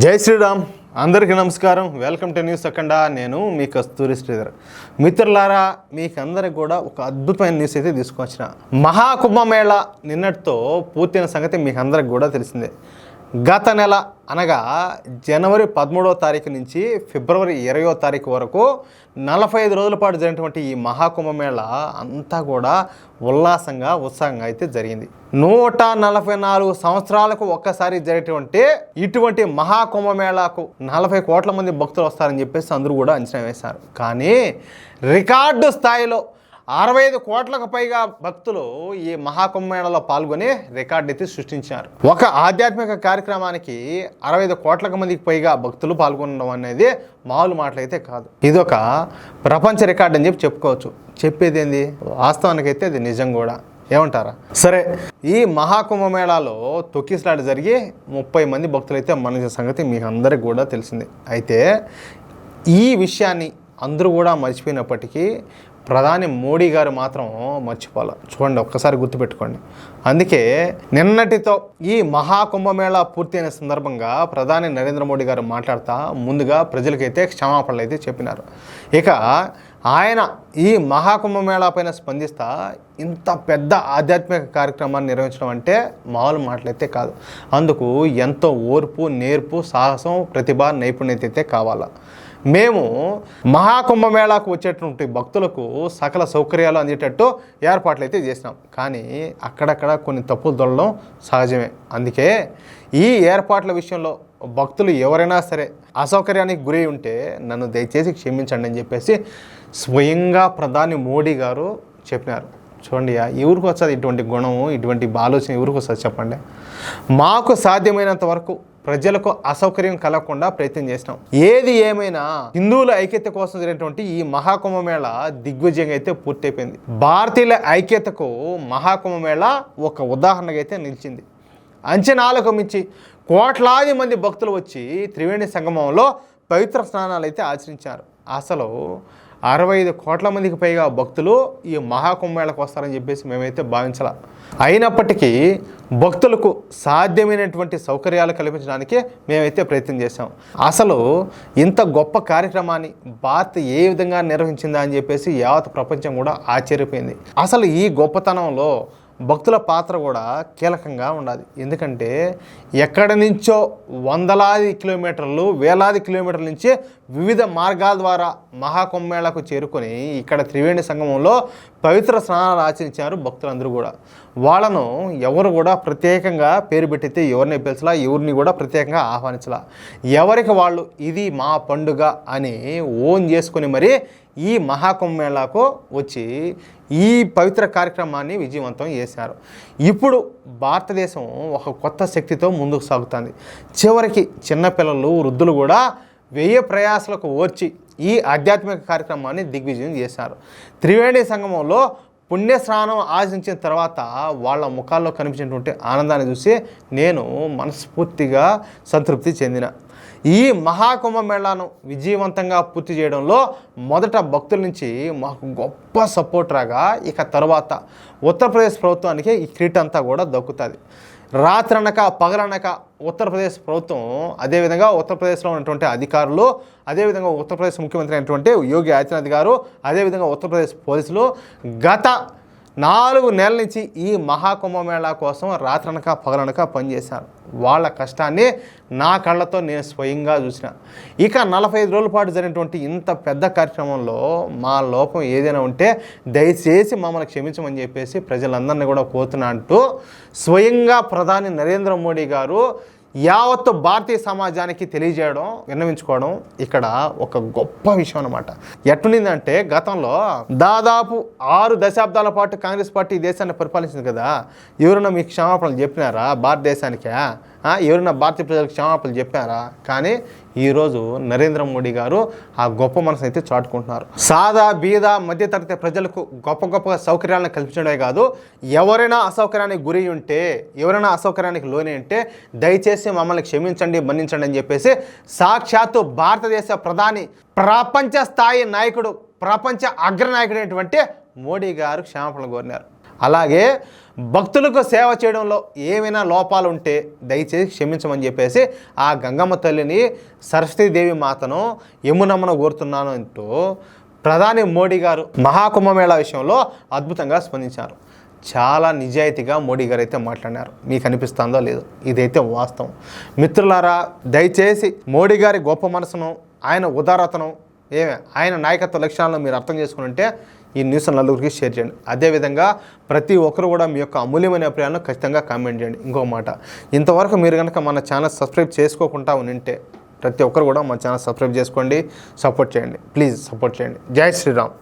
జై శ్రీరామ్. అందరికీ నమస్కారం. వెల్కమ్ టు న్యూస్ అఖండ. నేను మీ కస్తూరి శ్రీధర్. మిత్రులారా, మీకు అందరికి కూడా ఒక అద్భుతమైన న్యూస్ అయితే తీసుకొచ్చిన. మహాకుంభమేళ నిన్నటితో పూర్తయిన సంగతి మీకు అందరికి కూడా తెలిసిందే. గత నెల అనగా జనవరి 13వ తారీఖు నుంచి ఫిబ్రవరి 20వ తారీఖు వరకు 45 రోజుల పాటు జరిగినటువంటి ఈ మహాకుంభమేళ అంతా కూడా ఉల్లాసంగా ఉత్సాహంగా అయితే జరిగింది. 144 సంవత్సరాలకు ఒక్కసారి జరిగేటువంటి ఇటువంటి మహాకుంభమేళాకు 40 కోట్ల మంది భక్తులు వస్తారని చెప్పేసి అందరూ కూడా అంచనా వేశారు. కానీ రికార్డు స్థాయిలో 65 కోట్లకు పైగా భక్తులు ఈ మహాకుంభమేళలో పాల్గొని రికార్డు అయితే సృష్టించారు. ఒక ఆధ్యాత్మిక కార్యక్రమానికి 65 కోట్లకు మందికి పైగా భక్తులు పాల్గొనడం అనేది మామూలు మాటలైతే కాదు. ఇదొక ప్రపంచ రికార్డు అని చెప్పుకోవచ్చు. చెప్పేది ఏంది, వాస్తవానికైతే అది నిజం కూడా. ఏమంటారా? సరే, ఈ మహాకుంభమేళాలో తొక్కిసలాట జరిగి 30 మంది భక్తులు అయితే మన సంగతి మీకు అందరికి కూడా తెలిసిందే. అయితే ఈ విషయాన్ని అందరూ కూడా మర్చిపోయినప్పటికీ ప్రధాని మోడీ గారు మాత్రం మర్చిపోవాలి. చూడండి, ఒక్కసారి గుర్తుపెట్టుకోండి. అందుకే నిన్నటితో ఈ మహాకుంభమేళా పూర్తయిన సందర్భంగా ప్రధాని నరేంద్ర మోడీ గారు మాట్లాడుతూ ముందుగా ప్రజలకైతే క్షమాపణలు అయితే చెప్పినారు. ఇక ఆయన ఈ మహాకుంభమేళా పైన స్పందిస్తా ఇంత పెద్ద ఆధ్యాత్మిక కార్యక్రమాన్ని నిర్వహించడం అంటే మామూలు మాటలైతే కాదు. అందుకు ఎంతో ఓర్పు, నేర్పు, సాహసం, ప్రతిభ, నైపుణ్యత అయితే కావాలా. మేము మహాకుంభమేళాకు వచ్చేటువంటి భక్తులకు సకల సౌకర్యాలు అందేటట్టు ఏర్పాట్లు అయితే చేసినాం. కానీ అక్కడక్కడ కొన్ని తప్పులు దొరలడం సహజమే. అందుకే ఈ ఏర్పాట్ల విషయంలో భక్తులు ఎవరైనా సరే అసౌకర్యానికి గురై ఉంటే నన్ను దయచేసి క్షమించండి అని చెప్పేసి స్వయంగా ప్రధాని మోడీ గారు చెప్పినారు. చూడండి, ఎవరికి వస్తుంది ఇటువంటి గుణము, ఇటువంటి ఆలోచన ఎవరికి వస్తుంది చెప్పండి. మాకు సాధ్యమైనంత వరకు ప్రజలకు అసౌకర్యం కలగకుండా ప్రయత్నం చేసినాం. ఏది ఏమైనా హిందువుల ఐక్యత కోసం జరిగినటువంటి ఈ మహాకుంభమేళ దిగ్విజయంగా అయితే పూర్తయిపోయింది. భారతీయుల ఐక్యతకు మహాకుంభమేళ ఒక ఉదాహరణగా అయితే నిలిచింది. అంచనాలకు మించి కోట్లాది మంది భక్తులు వచ్చి త్రివేణి సంగమంలో పవిత్ర స్నానాలు అయితే ఆచరించారు. అసలు 65 కోట్ల మందికి పైగా భక్తులు ఈ మహాకుంభమేళకు వస్తారని చెప్పేసి మేమైతే భావించాల. అయినప్పటికీ భక్తులకు సాధ్యమైనటువంటి సౌకర్యాలు కల్పించడానికి మేమైతే ప్రయత్నం చేశాం. అసలు ఇంత గొప్ప కార్యక్రమాన్ని భారత్ ఏ విధంగా నిర్వహించిందా అని చెప్పేసి యావత్ ప్రపంచం కూడా ఆశ్చర్యపోయింది. అసలు ఈ గొప్పతనంలో భక్తుల పాత్ర కూడా కీలకంగా ఉండాలి. ఎందుకంటే ఎక్కడి నుంచో వందలాది కిలోమీటర్లు, వేలాది కిలోమీటర్ల నుంచి వివిధ మార్గాల ద్వారా మహాకుంభమేళకు చేరుకొని ఇక్కడ త్రివేణి సంగమంలో పవిత్ర స్నానాలు ఆచరించారు భక్తులందరూ కూడా. వాళ్ళను ఎవరు కూడా ప్రత్యేకంగా పేరు పెట్టితే ఎవరిని పిలిచలా, ఎవరిని కూడా ప్రత్యేకంగా ఆహ్వానించలా. ఎవరికి వాళ్ళు ఇది మా పండుగ అని ఓన్ చేసుకొని మరి ఈ మహాకుంభమేళాకు వచ్చి ఈ పవిత్ర కార్యక్రమాన్ని విజయవంతం చేశారు. ఇప్పుడు భారతదేశం ఒక కొత్త శక్తితో ముందుకు సాగుతుంది. చివరికి చిన్నపిల్లలు, వృద్ధులు కూడా 1000 ప్రయాసాలకు ఓర్చి ఈ ఆధ్యాత్మిక కార్యక్రమాన్ని దిగ్విజయం చేశారు. త్రివేణి సంగమంలో పుణ్యస్నానం ఆచరించిన తర్వాత వాళ్ళ ముఖాల్లో కనిపించినటువంటి ఆనందాన్ని చూసి నేను మనస్ఫూర్తిగా సంతృప్తి చెందిన. ఈ మహాకుంభమేళాను విజయవంతంగా పూర్తి చేయడంలో మొదట భక్తుల నుంచి మాకు గొప్ప సపోర్ట్ రాగా, ఇక తర్వాత ఉత్తరప్రదేశ్ ప్రభుత్వానికి ఈ క్రీట్ అంతా కూడా దక్కుతుంది. రాత్రనక పగలనక ఉత్తరప్రదేశ్ ప్రభుత్వం, అదేవిధంగా ఉత్తరప్రదేశ్లో ఉన్నటువంటి అధికారులు, అదేవిధంగా ఉత్తరప్రదేశ్ ముఖ్యమంత్రి అయినటువంటి యోగి ఆదిత్యనాథ్ గారు, అదేవిధంగా ఉత్తరప్రదేశ్ పోలీసులు గత 4 నెలల నుంచి ఈ మహాకుంభమేళా కోసం రాత్రనక పగలనక పనిచేశారు. వాళ్ళ కష్టాన్ని నా కళ్ళతో నేను స్వయంగా చూసిన. ఇక 45 రోజుల పాటు జరిగినటువంటి ఇంత పెద్ద కార్యక్రమంలో మా లోపం ఏదైనా ఉంటే దయచేసి మమ్మల్ని క్షమించమని చెప్పేసి ప్రజలందరినీ కూడా కోరుతున్నా అంటూ స్వయంగా ప్రధాని నరేంద్ర మోడీ గారు యావత్తు భారతీయ సమాజానికి తెలియజేయడం, విన్నవించుకోవడం ఇక్కడ ఒక గొప్ప విషయం అన్నమాట. ఎట్లుండిందంటే గతంలో దాదాపు 6 దశాబ్దాల పాటు కాంగ్రెస్ పార్టీ దేశాన్ని పరిపాలించింది కదా. ఎవరైనా మీకు క్షమాపణలు చెప్పినారా భారతదేశానికే? ఎవరైనా భారతీయ ప్రజలకు క్షమాపణలు చెప్పారా? కానీ ఈరోజు నరేంద్ర మోడీ గారు ఆ గొప్ప మనసు అయితే చాటుకుంటున్నారు. సాదా బీద మధ్యతరగతి ప్రజలకు గొప్ప గొప్ప సౌకర్యాలను కల్పించడమే కాదు, ఎవరైనా అసౌకర్యానికి గురి ఉంటే, ఎవరైనా అసౌకర్యానికి లోనే ఉంటే దయచేసి మమ్మల్ని క్షమించండి, మన్నించండి అని చెప్పేసి సాక్షాత్తు భారతదేశ ప్రధాని, ప్రపంచ స్థాయి నాయకుడు, ప్రపంచ అగ్రనాయకుడైనటువంటి మోడీ గారు క్షమాపణలు కోరినారు. అలాగే భక్తులకు సేవ చేయడంలో ఏమైనా లోపాలు ఉంటే దయచేసి క్షమించమని చెప్పేసి ఆ గంగమ్మ తల్లిని సరస్వతీదేవి మాతను యమునమ్మను కోరుతున్నాను అంటూ ప్రధాని మోడీ గారు మహాకుంభమేళా విషయంలో అద్భుతంగా స్పందించారు. చాలా నిజాయితీగా మోడీ గారు అయితే మాట్లాడినారు. మీకు అనిపిస్తుందో లేదో, ఇదైతే వాస్తవం. మిత్రులారా, దయచేసి మోడీ గారి గొప్ప మనసును, ఆయన ఉదారతను, ఆయన నాయకత్వ లక్ష్యాలను మీరు అర్థం చేసుకుంటే ఈ న్యూస్ నలుగురికి షేర్ చేయండి. అదేవిధంగా ప్రతి ఒక్కరు కూడా మీ యొక్క అమూల్యమైన అభిప్రాయాలను ఖచ్చితంగా కామెంట్ చేయండి. ఇంకో మాట, ఇంతవరకు మీరు కనుక మన ఛానల్ సబ్స్క్రైబ్ చేసుకోకుండా ఉంటే ప్రతి ఒక్కరు కూడా మన ఛానల్ సబ్స్క్రైబ్ చేసుకోండి, సపోర్ట్ చేయండి. ప్లీజ్ సపోర్ట్ చేయండి. జై శ్రీరామ్.